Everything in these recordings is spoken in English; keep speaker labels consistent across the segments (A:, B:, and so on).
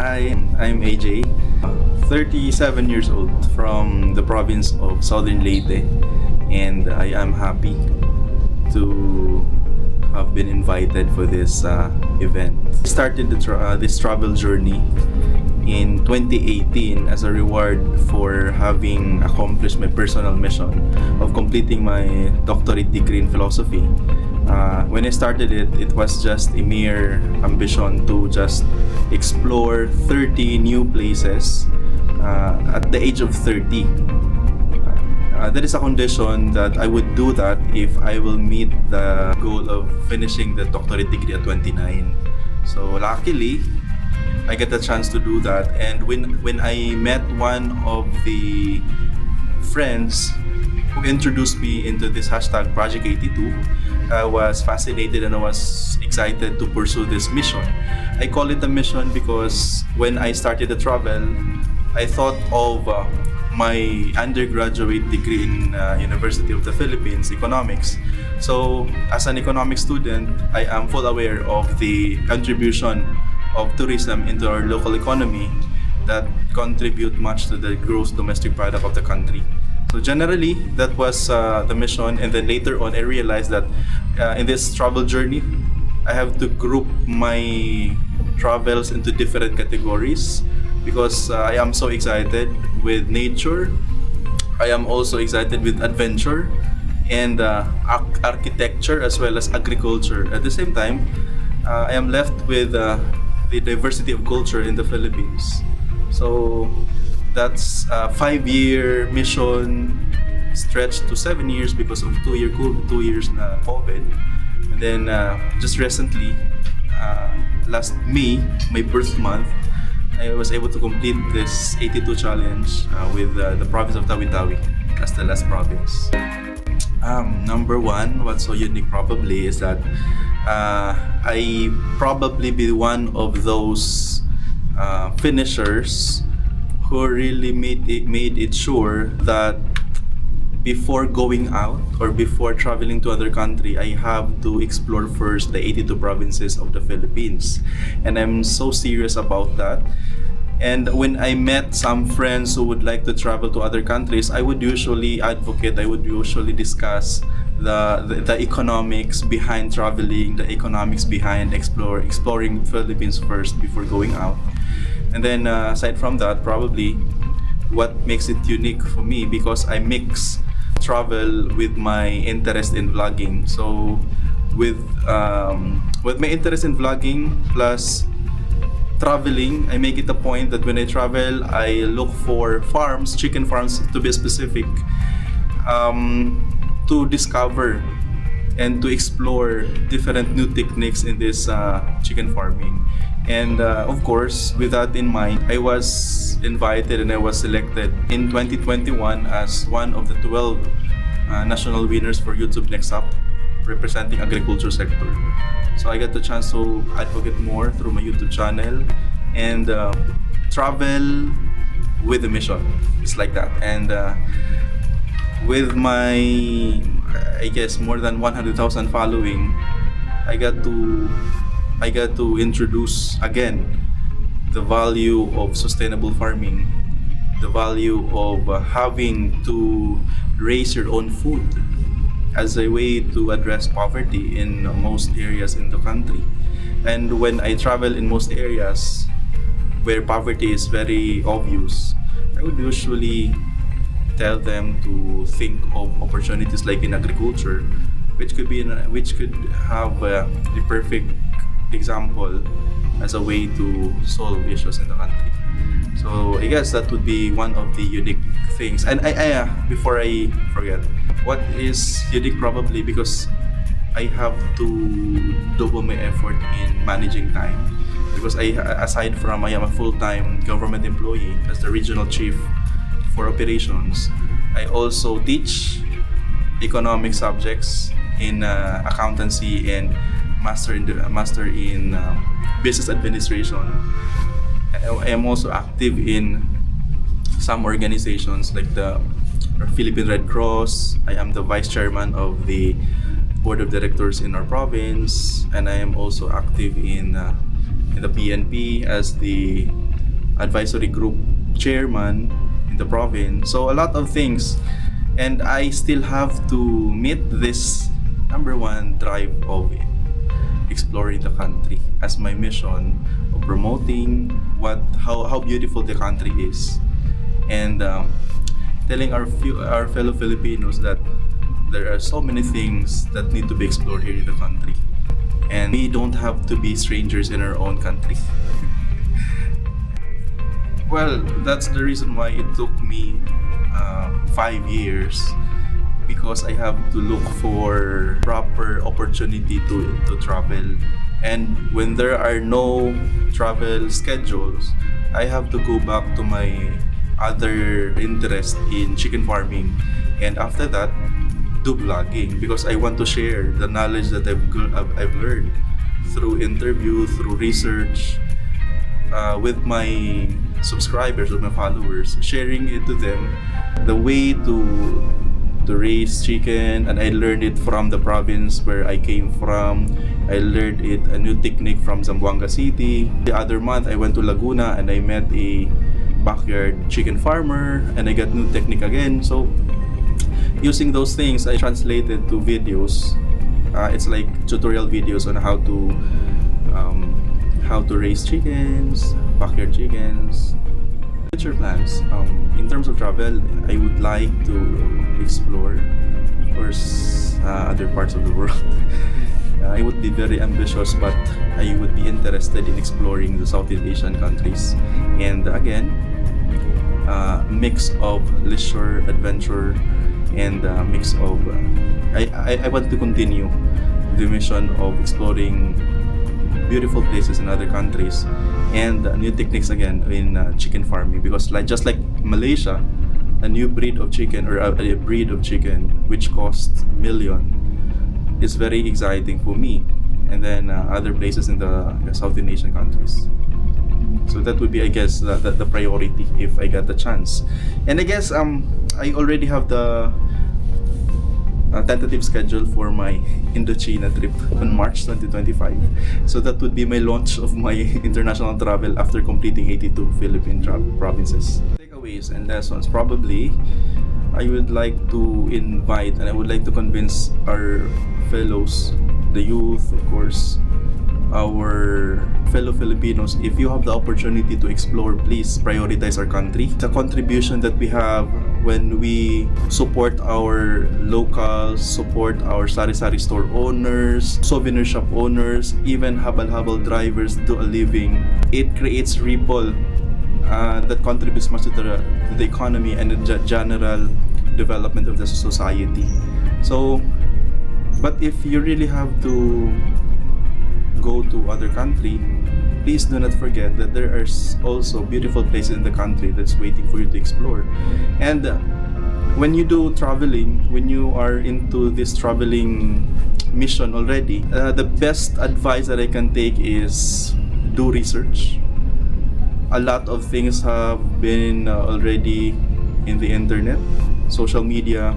A: Hi, I'm AJ, 37 years old from the province of Southern Leyte, and I am happy to have been invited for this event. I started this travel journey in 2018 as a reward for having accomplished my personal mission of completing my doctorate degree in philosophy. When I started it, it was just a mere ambition to just explore 30 new places at the age of 30. There is a condition that I would do that if I will meet the goal of finishing the doctorate degree at 29. So luckily, I get the chance to do that. And when I met one of the friends who introduced me into this hashtag Project 82, I was fascinated and I was excited to pursue this mission. I call it a mission because when I started the travel, I thought of my undergraduate degree in University of the Philippines, economics. So as an economics student, I am full aware of the contribution of tourism into our local economy that contribute much to the gross domestic product of the country. So generally, that was the mission, and then later on, I realized that in this travel journey, I have to group my travels into different categories because I am so excited with nature. I am also excited with adventure and architecture as well as agriculture. At the same time, I am left with the diversity of culture in the Philippines. So that's a 5-year mission stretched to 7 years because of 2 years na COVID. And then just recently, last May, my birth month, I was able to complete this 82 challenge with the province of Tawi-Tawi as the last province. Number one, what's so unique probably is that I probably be one of those finishers who really made it sure that before going out or before traveling to other country, I have to explore first the 82 provinces of the Philippines. And I'm so serious about that. And when I met some friends who would like to travel to other countries, I would usually discuss the economics behind traveling, the economics behind exploring the Philippines first before going out. And then aside from that, probably what makes it unique for me because I mix travel with my interest in vlogging. So with my interest in vlogging plus traveling, I make it a point that when I travel, I look for farms, chicken farms to be specific, to discover and to explore different new techniques in this chicken farming. And of course, with that in mind, I was invited and I was selected in 2021 as one of the 12 national winners for YouTube Next Up, representing agriculture sector. So I got the chance to advocate more through my YouTube channel and travel with a mission. It's like that. And with my, I guess, more than 100,000 following, I got to introduce again the value of sustainable farming, the value of having to raise your own food as a way to address poverty in most areas in the country. And when I travel in most areas where poverty is very obvious, I would usually tell them to think of opportunities like in agriculture, which could have the perfect example as a way to solve issues in the country. So I guess that would be one of the unique things. And I before I forget, what is unique probably because I have to double my effort in managing time. Because aside from I am a full-time government employee as the regional chief for operations, I also teach economic subjects in accountancy and master in business administration. I am also active in some organizations like the Philippine Red Cross. I am the vice chairman of the board of directors in our province, and I am also active in the PNP as the advisory group chairman in the province. So a lot of things, and I still have to meet this number one drive of exploring the country as my mission of promoting how beautiful the country is, and telling our fellow Filipinos that there are so many things that need to be explored here in the country, and we don't have to be strangers in our own country. Well, that's the reason why it took me 5 years, because I have to look for proper opportunity to travel. And when there are no travel schedules, I have to go back to my other interest in chicken farming, and after that do vlogging, because I want to share the knowledge that I've learned through interview, through research, with my subscribers, with my followers, sharing it to them the way to raise chicken. And I learned it from the province where I came from. I learned it a new technique from Zamboanga City. The other month I went to Laguna and I met a backyard chicken farmer, and I got new technique again. So using those things, I translated to videos. It's like tutorial videos on how to raise chickens, backyard chickens. Future plans. In terms of travel, I would like to explore, of course, other parts of the world. I would be very ambitious, but I would be interested in exploring the Southeast Asian countries. And again, mix of leisure, adventure, and mix of I want to continue the mission of exploring beautiful places in other countries, and new techniques again in chicken farming, because just like Malaysia, a new breed of chicken, or a breed of chicken which costs million, is very exciting for me. And then other places in the Southeast Asian countries. So that would be, I guess, the priority if I get the chance. And I guess I already have the tentative schedule for my Indochina trip on March 2025. So that would be my launch of my international travel after completing 82 Philippine provinces. Takeaways and lessons. Probably, I would like to invite, and I would like to convince our fellows, the youth, of course, our fellow Filipinos, if you have the opportunity to explore, please prioritize our country. The contribution that we have when we support our locals, support our sari-sari store owners, souvenir shop owners, even habal-habal drivers do a living, it creates ripple that contributes much to the economy and the general development of the society. So, but if you really have to go to other country, please do not forget that there are also beautiful places in the country that's waiting for you to explore. And when you do traveling, when you are into this traveling mission already, the best advice that I can take is do research. A lot of things have been already in the internet, social media.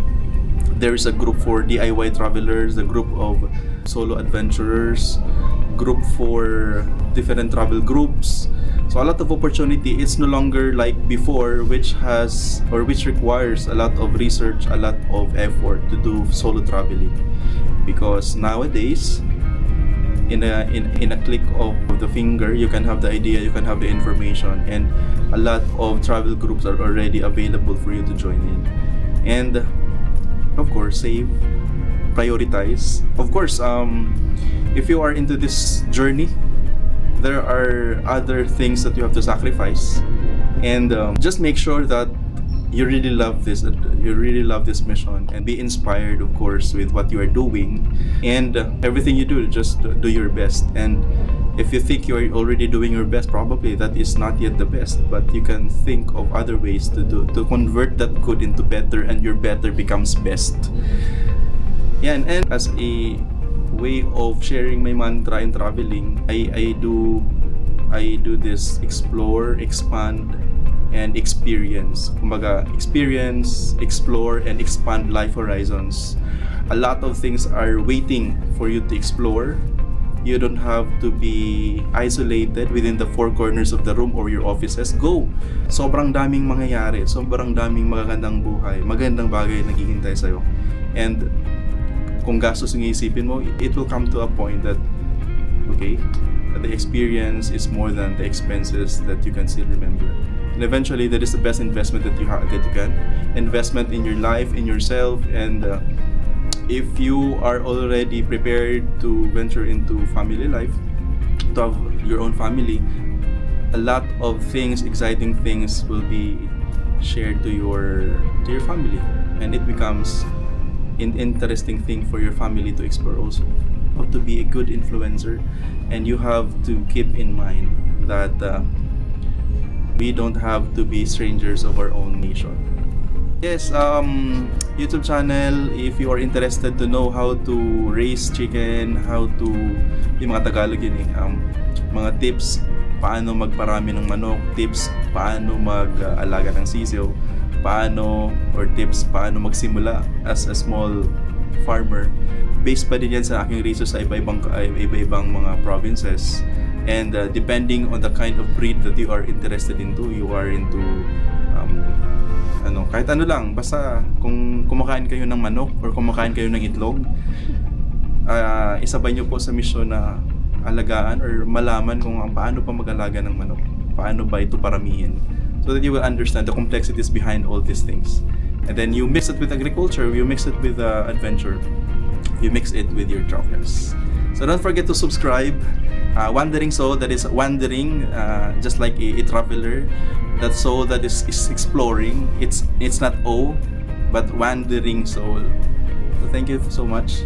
A: There is a group for DIY travelers, a group of solo adventurers, group for different travel groups. So a lot of opportunity. It's no longer like before, which requires a lot of research, a lot of effort to do solo traveling. Because nowadays, in a click of the finger, you can have the idea, you can have the information, and a lot of travel groups are already available for you to join in. And of course, save, prioritize. Of course, if you are into this journey, there are other things that you have to sacrifice, and just make sure that you really love this mission, and be inspired, of course, with what you are doing, and everything you do, just do your best. And if you think you are already doing your best, probably that is not yet the best, but you can think of other ways to convert that good into better, and your better becomes best. Yeah, and as a way of sharing my mantra in traveling, I do this: explore, expand, and experience. Kumbaga, experience, explore, and expand life horizons. A lot of things are waiting for you to explore, You don't have to be isolated within the four corners of the room or your offices. Go! Sobrang daming mangyayari, sobrang daming magagandang buhay, magandang bagay na naghihintay sa'yo. And kung gastos yung iisipin mo, it will come to a point that, okay, the experience is more than the expenses that you can still remember. And eventually, that is the best investment that you can. Investment in your life, in yourself, and if you are already prepared to venture into family life, to have your own family, a lot of things, exciting things will be shared to your family, and it becomes an interesting thing for your family to explore also. You have to be a good influencer, and you have to keep in mind that we don't have to be strangers of our own nation. Yes, YouTube channel, if you are interested to know how to raise chicken, how to, yung mga Tagalog yun mga tips, paano magparami ng manok, tips, paano mag-alaga ng sisiyo, or tips, paano magsimula as a small farmer. Based pa din yan sa aking research sa iba-ibang mga provinces. And depending on the kind of breed that you are interested into, you are into kahit ano lang, basta kung kumakain kayo ng manok or kumakain kayo ng itlog, isabay nyo po sa misyon na alagaan or malaman kung paano pa mag-alaga ng manok, paano ba ito paramihin, so that you will understand the complexities behind all these things. And then you mix it with agriculture, you mix it with adventure, you mix it with your travels. So don't forget to subscribe. Wandering Soul, that is wandering, just like a traveler. That soul that is exploring. It's not O, but wandering soul. So thank you so much.